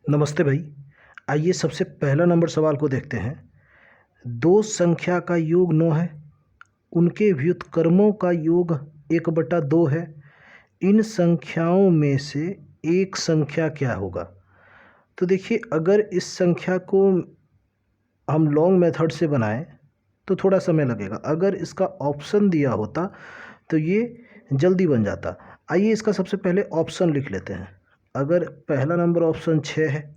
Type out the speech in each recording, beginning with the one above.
नमस्ते भाई। आइए सबसे पहला नंबर सवाल को देखते हैं। दो संख्या का योग 9 है, उनके व्युत्क्रमों का योग 1/2 है। इन संख्याओं में से एक संख्या क्या होगा? तो देखिए, अगर इस संख्या को हम लॉन्ग मेथड से बनाएं तो थोड़ा समय लगेगा। अगर इसका ऑप्शन दिया होता तो ये जल्दी बन जाता। आइए इसका सबसे पहले ऑप्शन लिख लेते हैं। अगर पहला नंबर ऑप्शन 6 है,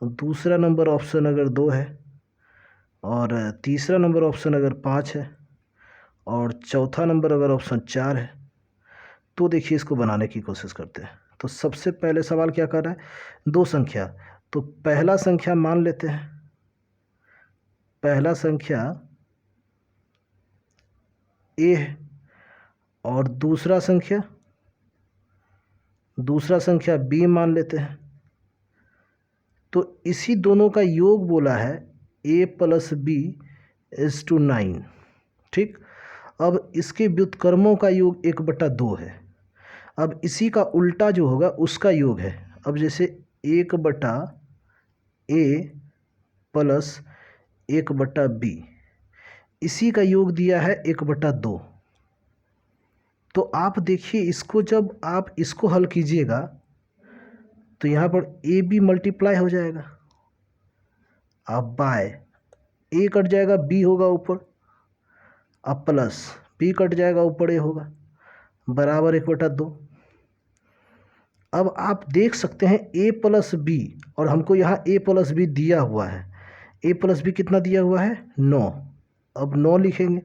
दूसरा नंबर ऑप्शन अगर 2 है, और तीसरा नंबर ऑप्शन अगर 5 है, और चौथा नंबर अगर ऑप्शन 4 है, तो देखिए इसको बनाने की कोशिश करते हैं। तो सबसे पहले सवाल क्या कर रहा है? दो संख्या। तो पहला संख्या मान लेते हैं, पहला संख्या ए है, और दूसरा संख्या बी मान लेते हैं। तो इसी दोनों का योग बोला है a + b = 9। ठीक। अब इसके व्युत्क्रमों का योग 1/2 है। अब इसी का उल्टा जो होगा उसका योग है। अब जैसे 1/a + 1/b, इसी का योग दिया है 1/2। तो आप देखिए, इसको जब आप इसको हल कीजिएगा तो यहाँ पर ए बी मल्टीप्लाई हो जाएगा। अब बाय ए कट जाएगा, बी होगा ऊपर, अब प्लस बी कट जाएगा, ऊपर ए होगा, बराबर 1/2। अब आप देख सकते हैं a + b, और हमको यहाँ a + b दिया हुआ है। a + b कितना दिया हुआ है? 9। अब 9 लिखेंगे,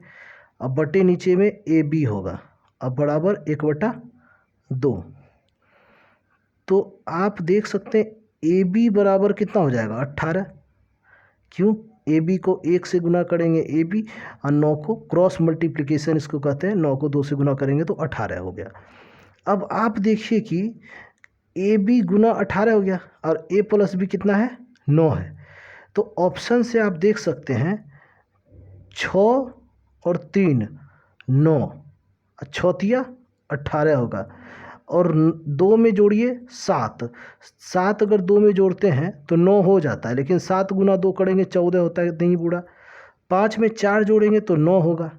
अब बटे नीचे में ए बी होगा, अब बराबर 1/2। तो आप देख सकते हैं ए बी बराबर कितना हो जाएगा? 18। क्यों? ए बी को 1 से गुना करेंगे ए बी, और 9 को क्रॉस मल्टीप्लिकेशन इसको कहते हैं, 9 को 2 से गुना करेंगे तो 18 हो गया। अब आप देखिए कि ए बी गुना 18 हो गया, और a + b कितना है? 9 है। तो ऑप्शन से आप देख सकते हैं 6 और 3 9, 6 18 होगा, और 2 में जोड़िए 7। 7 अगर 2 में जोड़ते हैं तो 9 हो जाता है, लेकिन 7 गुना 2 करेंगे 14 होता है, नहीं बूढ़ा। 5 में 4 जोड़ेंगे तो 9 होगा,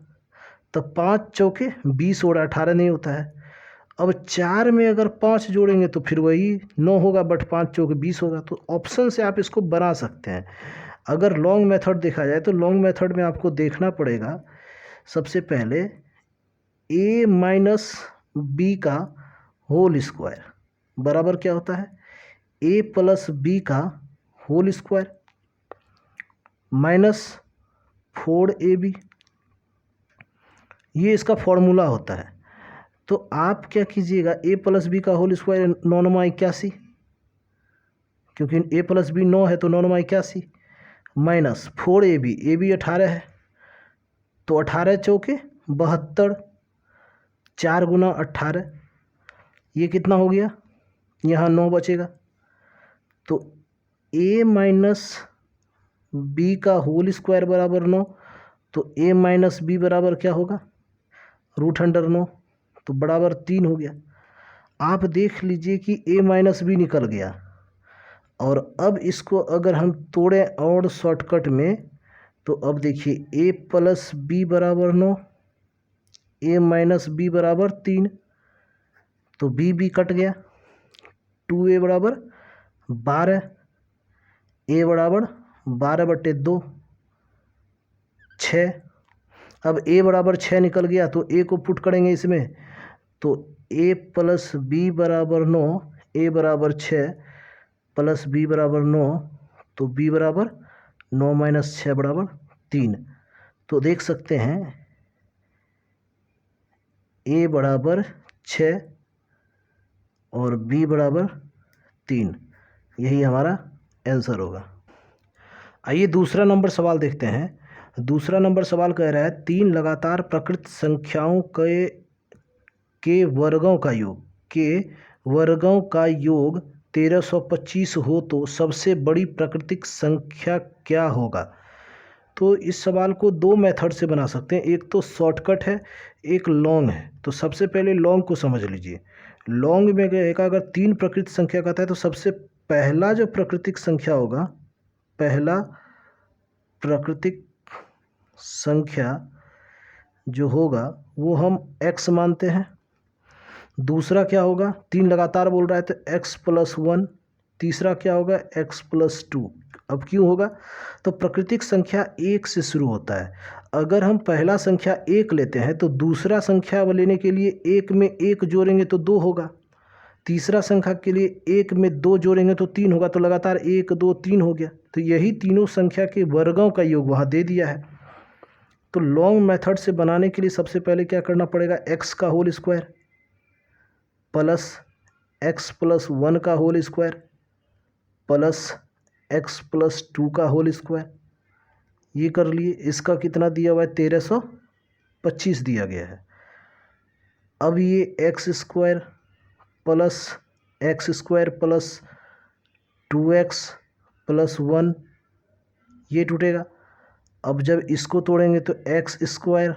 तब 5 चौके 20 और 18 नहीं होता है। अब 4 में अगर 5 जोड़ेंगे तो फिर वही 9 होगा, बट 5 चौके 20 होगा। तो ऑप्शन से आप इसको बना सकते हैं। अगर लॉन्ग मेथड देखा जाए तो लॉन्ग मेथड में आपको देखना पड़ेगा सबसे पहले a - b का होल स्क्वायर बराबर क्या होता है? a + b का होल स्क्वायर माइनस 4ab, ये इसका फॉर्मूला होता है। तो आप क्या कीजिएगा, a + b का होल स्क्वायर 9 9 81, क्योंकि a + b 9 है तो 9 9 81, माइनस 4ab, a b 18 है तो 18 चौके 72, 4 गुना 18, ये कितना हो गया? यहाँ 9 बचेगा। तो a - b का होल स्क्वायर बराबर 9, तो a - b बराबर क्या होगा? √9, तो बराबर 3 हो गया। आप देख लीजिए कि a - b निकल गया, और अब इसको अगर हम तोड़ें और शॉर्टकट में, तो अब देखिए a + b बराबर 9, a - b बराबर 3, तो b कट गया, 2a बराबर 12, a बराबर 12/2 6। अब a बराबर 6 निकल गया, तो a को पुट करेंगे इसमें, तो a + b बराबर 9, a बराबर 6 + b बराबर 9, तो b बराबर 9 - 6 बराबर 3। तो देख सकते हैं a बराबर 6 और b बराबर 3, यही हमारा आंसर होगा। आइए दूसरा नंबर सवाल देखते हैं। दूसरा नंबर सवाल कह रहा है 3 लगातार प्रकृत संख्याओं के वर्गों का योग 1325 हो तो सबसे बड़ी प्राकृतिक संख्या क्या होगा? तो इस सवाल को दो मेथड से बना सकते हैं, एक तो शॉर्टकट है, एक लॉन्ग है। तो सबसे पहले लॉन्ग को समझ लीजिए। लॉन्ग में एक अगर 3 प्रकृत संख्या का था तो सबसे पहला जो प्राकृतिक संख्या होगा, पहला प्राकृतिक संख्या जो होगा वो हम x मानते हैं। दूसरा क्या होगा, 3 लगातार बोल रहा है तो x+1। तीसरा क्या होगा, x+2। अब क्यों होगा, तो प्राकृतिक संख्या 1 से शुरू होता है। अगर हम पहला संख्या 1 लेते हैं तो दूसरा संख्या लेने के लिए 1 में 1 जोड़ेंगे तो 2 होगा। तीसरा संख्या के लिए 1 में 2 जोड़ेंगे तो 3 होगा। तो लगातार 1 2 3 हो गया। तो यही तीनों संख्या के वर्गों का योग वहाँ दे दिया है। तो लॉन्ग मेथड से बनाने के लिए सबसे पहले क्या करना पड़ेगा, x का होल स्क्वायर प्लस x+1 का होल स्क्वायर प्लस x+2 का होल स्क्वायर, ये कर लिए। इसका कितना दिया हुआ है, 1325 दिया गया है। अब ये x² प्लस 2x+1 ये टूटेगा। अब जब इसको तोड़ेंगे तो x²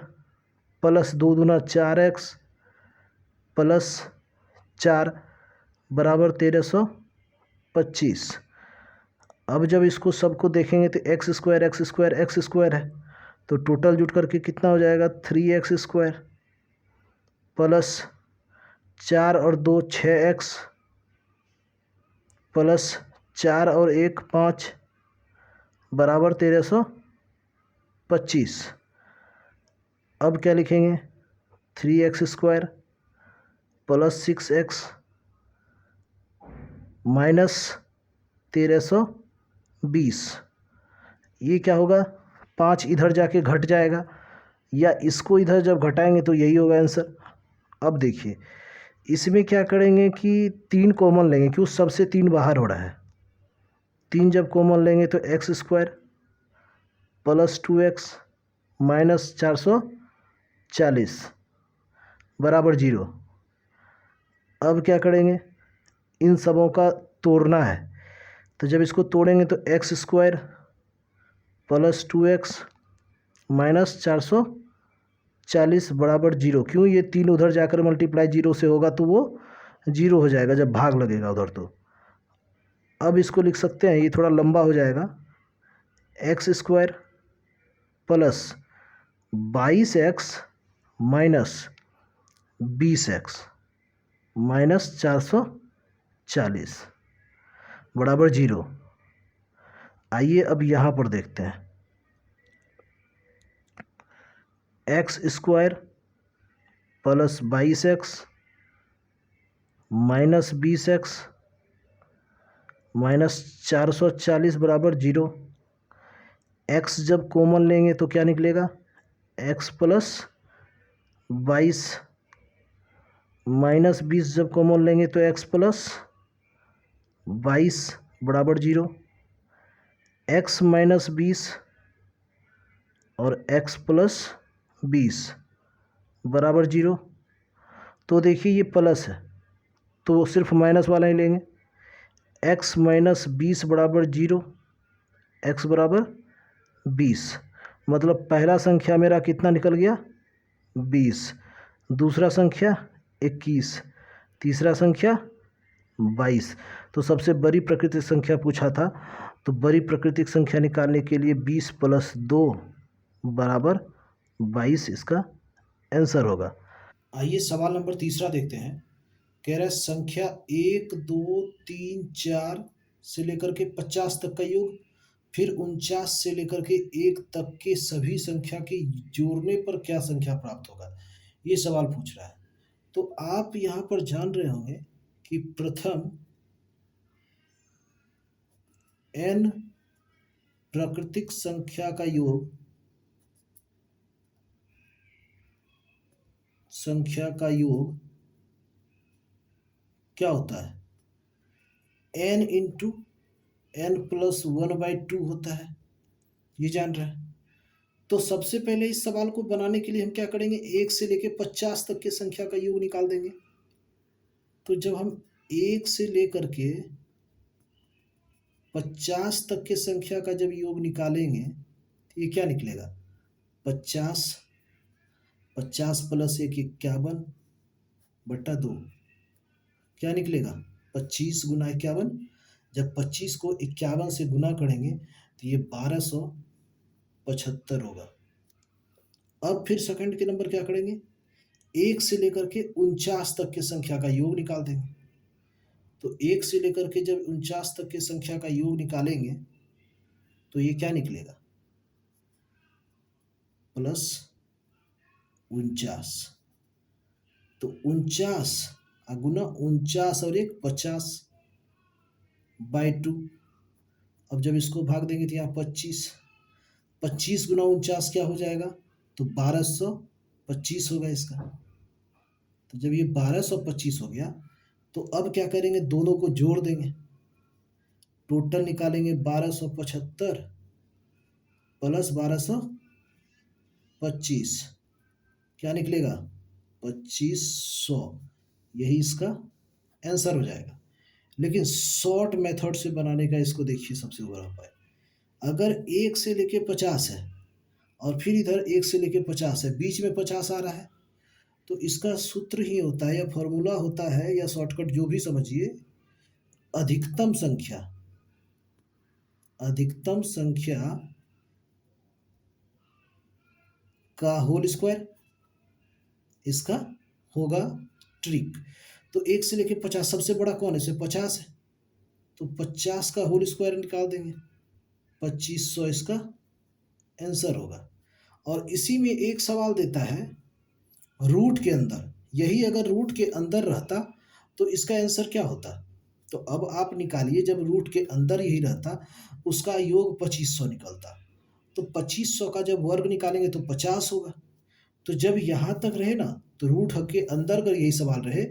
प्लस 2 दूना 4x प्लस 4 बराबर 1325। अब जब इसको सबको देखेंगे तो x² है, तो टोटल जुट करके कितना हो जाएगा, 3x² प्लस 4 और 2 6x प्लस 4 और 1 5 बराबर 1325। अब क्या लिखेंगे, 3x² प्लस 6x माइनस 1320। ये क्या होगा, 5 इधर जाके घट जाएगा, या इसको इधर जब घटाएंगे तो यही होगा आंसर। अब देखिए इसमें क्या करेंगे कि 3 कॉमन लेंगे, क्यों, सबसे 3 बाहर हो रहा है। 3 जब कॉमन लेंगे तो x² प्लस 2x माइनस 440 बराबर 0। अब क्या करेंगे, इन सबों का तोड़ना है। तो जब इसको तोड़ेंगे तो x² प्लस 2x माइनस 440 बराबर 0। क्यों, ये 3 उधर जाकर मल्टीप्लाई 0 से होगा तो वो 0 हो जाएगा जब भाग लगेगा उधर। तो अब इसको लिख सकते हैं, ये थोड़ा लंबा हो जाएगा, x² plus 22x minus 20x minus 440 बराबर 0। आइए अब यहाँ पर देखते हैं, x² plus 22x minus 20x minus 440 बराबर 0। x जब कॉमन लेंगे तो क्या निकलेगा, x+22 माइनस 20 जब कॉमन लेंगे तो x+22 बराबर 0। x माइनस 20 और x+20 बराबर 0। तो देखिए ये प्लस है तो सिर्फ माइनस वाला ही लेंगे। x माइनस 20 बराबर 0, x बराबर 20, मतलब पहला संख्या मेरा कितना निकल गया, 20। दूसरा संख्या 21, तीसरा संख्या 22। तो सबसे बड़ी प्राकृतिक संख्या पूछा था, तो बड़ी प्राकृतिक संख्या निकालने के लिए 20 प्लस 2 बराबर 22 इसका आंसर होगा। आइए सवाल नंबर तीसरा देखते हैं। कह रहा है संख्या 1 2 3 4 से लेकर के 50 तक का योग, फिर 49 से लेकर के 1 तक के सभी संख्या के जोड़ने पर क्या संख्या प्राप्त होगा, ये सवाल पूछ रहा है। तो आप यहाँ पर जान रहे होंगे कि प्रथम n प्राकृतिक संख्या का योग क्या होता है, n इंटू n+1/2 होता है, ये जान रहे हैं। तो सबसे पहले इस सवाल को बनाने के लिए हम क्या करेंगे, 1 से लेकर 50 तक के संख्या का योग निकाल देंगे। तो जब हम 1 से लेकर के 50 तक के संख्या का जब योग निकालेंगे तो ये क्या निकलेगा, 50 50 प्लस 1 51 बट्टा 2, क्या निकलेगा, 25 गुना 51 जब 25 को 51 से गुना करेंगे तो ये 1275 होगा। अब फिर सेकंड के नंबर क्या करेंगे, 1 से लेकर के 49 तक के संख्या का योग निकाल देंगे। तो 1 से लेकर के जब 49 तक के संख्या का योग निकालेंगे तो ये क्या निकलेगा, +49। तो 49 गुना 49 और 1 50/2। अब जब इसको भाग देंगे तो यहाँ 25 गुना 49 क्या हो जाएगा, तो 1225 होगा इसका। तो जब ये 1225 हो गया तो अब क्या करेंगे, दोनों को जोड़ देंगे, टोटल निकालेंगे 1275 प्लस 1225 क्या निकलेगा, 2500। यही इसका आंसर हो जाएगा। लेकिन शॉर्ट मेथड से बनाने का इसको देखिए सबसे बड़ा उपाय, अगर 1 से लेके 50 है और फिर इधर 1 से लेके 50 है, बीच में 50 आ रहा है, तो इसका सूत्र ही होता है या फॉर्मूला होता है या शॉर्टकट जो भी समझिए, अधिकतम संख्या का होल स्क्वायर इसका होगा ट्रिक। तो 1 से लेके 50 सबसे बड़ा कौन है, इसे 50 है, तो 50 का होल स्क्वायर निकाल देंगे, 2500 इसका आंसर होगा। और इसी में एक सवाल देता है रूट के अंदर, यही अगर रूट के अंदर रहता तो इसका आंसर क्या होता। तो अब आप निकालिए, जब रूट के अंदर यही रहता उसका योग 2500 निकलता, तो 2500 का जब वर्ग निकालेंगे तो 50 होगा। तो जब यहाँ तक रहे ना, तो रूट के अंदर अगर यही सवाल रहे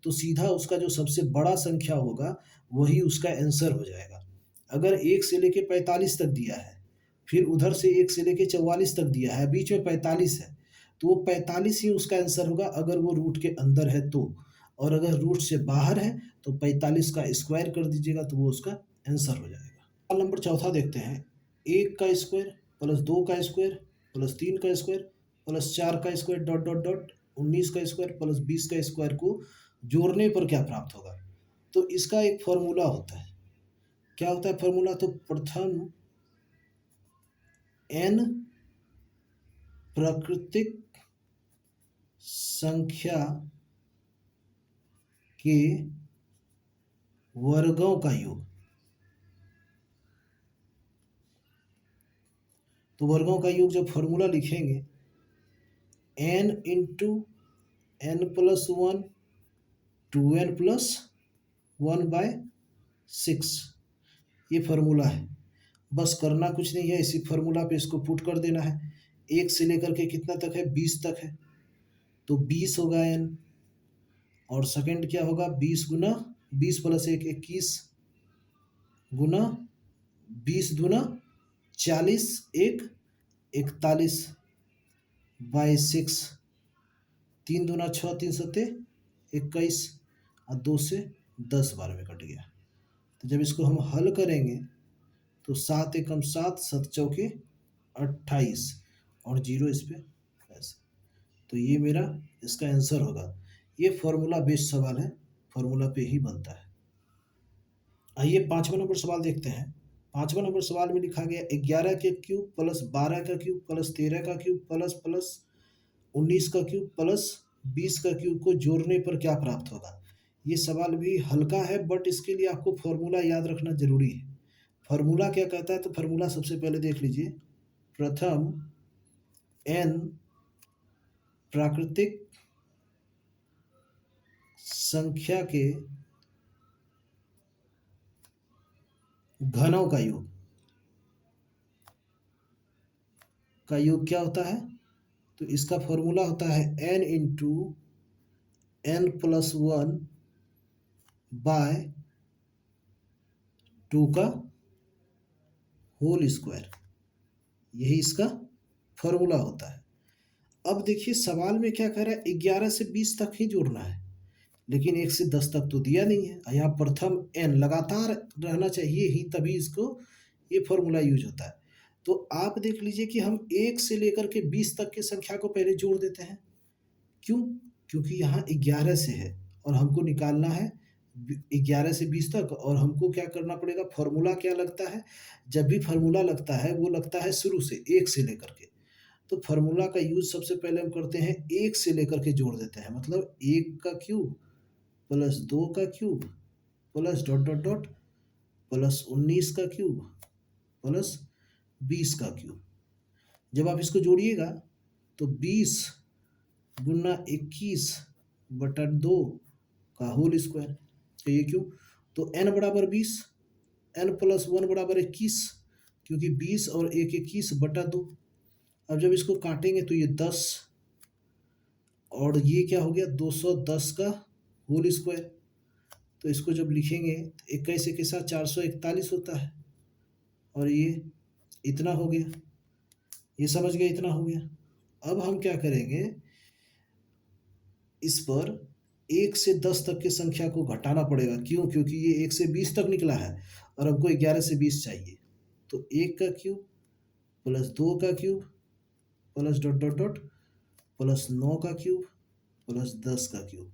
तो सीधा उसका जो सबसे बड़ा संख्या होगा वही उसका आंसर हो जाएगा। अगर 1 से लेके 45 तक दिया है, फिर उधर से 1 से लेके 44 तक दिया है, बीच में 45 है, तो वो 45 ही उसका आंसर होगा अगर वो रूट के अंदर है तो। और अगर रूट से बाहर है तो 45 का स्क्वायर कर दीजिएगा तो वो उसका आंसर हो जाएगा। सवाल नंबर चौथा देखते हैं, 1 का स्क्वायर प्लस 2 का स्क्वायर प्लस 3 का स्क्वायर प्लस 4 का स्क्वायर डॉट डॉट डॉट 19 का स्क्वायर प्लस 20 का स्क्वायर को जोड़ने पर क्या प्राप्त होगा। तो इसका एक फॉर्मूला होता है, क्या होता है फॉर्मूला, तो प्रथम n प्राकृतिक संख्या के वर्गों का योग। तो वर्गों का योग जब फॉर्मूला लिखेंगे n into n plus 1 2n plus 1/6, ये फार्मूला है। बस करना कुछ नहीं है, इसी फार्मूला पे इसको पुट कर देना है। 1 से लेकर के कितना तक है, 20 तक है, तो 20 होगा n, और सेकंड क्या होगा, 20 गुना 20 प्लस 1 21 गुना 20 दूना 40 1 41/6, 3 दूना 6 3 सत्ते 21 और 2 से 10 बार में कट गया। तो जब इसको हम हल करेंगे तो 7 एकम 7 7 चौके 28 और 0 इस पे ऐसे, तो ये मेरा इसका आंसर होगा। ये फॉर्मूला बेस्ड सवाल है, फॉर्मूला पे ही बनता है। आइए 5वां नंबर सवाल देखते हैं। 5वां नंबर सवाल में लिखा गया 11 के क्यूब प्लस 12 का क्यूब प्लस 13 का क्यूब प्लस प्लस 19 का क्यूब प्लस 20 का क्यूब को जोड़ने पर क्या प्राप्त होगा। ये सवाल भी हल्का है, बट इसके लिए आपको फॉर्मूला याद रखना जरूरी है। फॉर्मूला क्या कहता है, तो फॉर्मूला सबसे पहले देख लीजिए, प्रथम n प्राकृतिक संख्या के घनों का योग क्या होता है, तो इसका फॉर्मूला होता है n into n plus 1 by 2 का होल स्क्वायर, यही इसका फॉर्मूला होता है। अब देखिए सवाल में क्या कह रहा है, 11 से 20 तक ही जोड़ना है, लेकिन 1 से 10 तक तो दिया नहीं है। यहाँ प्रथम n लगातार रहना चाहिए ही, तभी इसको ये फॉर्मूला यूज होता है। तो आप देख लीजिए कि हम 1 से लेकर के 20 तक की संख्या को पहले जोड़ देते हैं। क्यों, क्योंकि यहाँ 11 से है और हमको निकालना है 11 से 20 तक। और हमको क्या करना पड़ेगा, फॉर्मूला क्या लगता है, जब भी फॉर्मूला लगता है वो लगता है शुरू से 1 से लेकर के। तो फार्मूला का यूज सबसे पहले हम करते हैं 1 से लेकर के जोड़ देते हैं, मतलब 1 का क्यूब प्लस 2 का cube plus dot dot dot plus 19 का क्यूब प्लस 20 का क्यूब। जब आप इसको जोड़िएगा तो 20 गुना 21 बटा 2 का होल स्क्वायर। तो ये क्यों, तो n बराबर 20, n प्लस 1 बराबर 21, क्योंकि 20 और 1 21 बटा 2। अब जब इसको काटेंगे तो ये 10 और ये क्या हो गया 210 का होल स्क्वायर। तो इसको जब लिखेंगे तो 21 के साथ 441 होता है, और ये इतना हो गया, ये समझ गए, इतना हो गया। अब हम क्या करेंगे, इस पर 1 से 10 तक की संख्या को घटाना पड़ेगा। क्यों, क्योंकि ये 1 से 20 तक निकला है और हमको 11 से 20 चाहिए। तो 1 का क्यूब प्लस 2 का cube plus dot dot dot plus 9 का क्यूब प्लस 10 का क्यूब।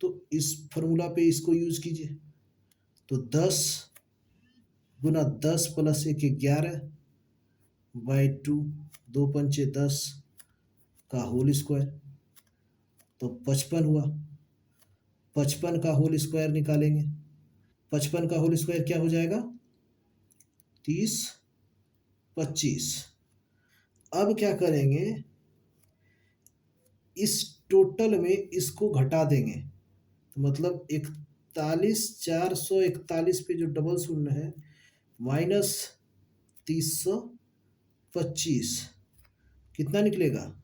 तो इस फॉर्मूला पे इसको यूज कीजिए। तो 10 गुना 10 प्लस 1 11 बाई 2, 2 पंचे 10 का होल स्क्वायर। तो 55 हुआ, 55 का होल स्क्वायर निकालेंगे। 55 का होल स्क्वायर क्या हो जाएगा, 30 25। अब क्या करेंगे, इस टोटल में इसको घटा देंगे, तो मतलब 41,441 पे जो डबल शून्य है माइनस 325 कितना निकलेगा,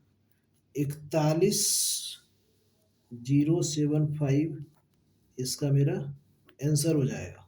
41,075 इसका मेरा आंसर हो जाएगा।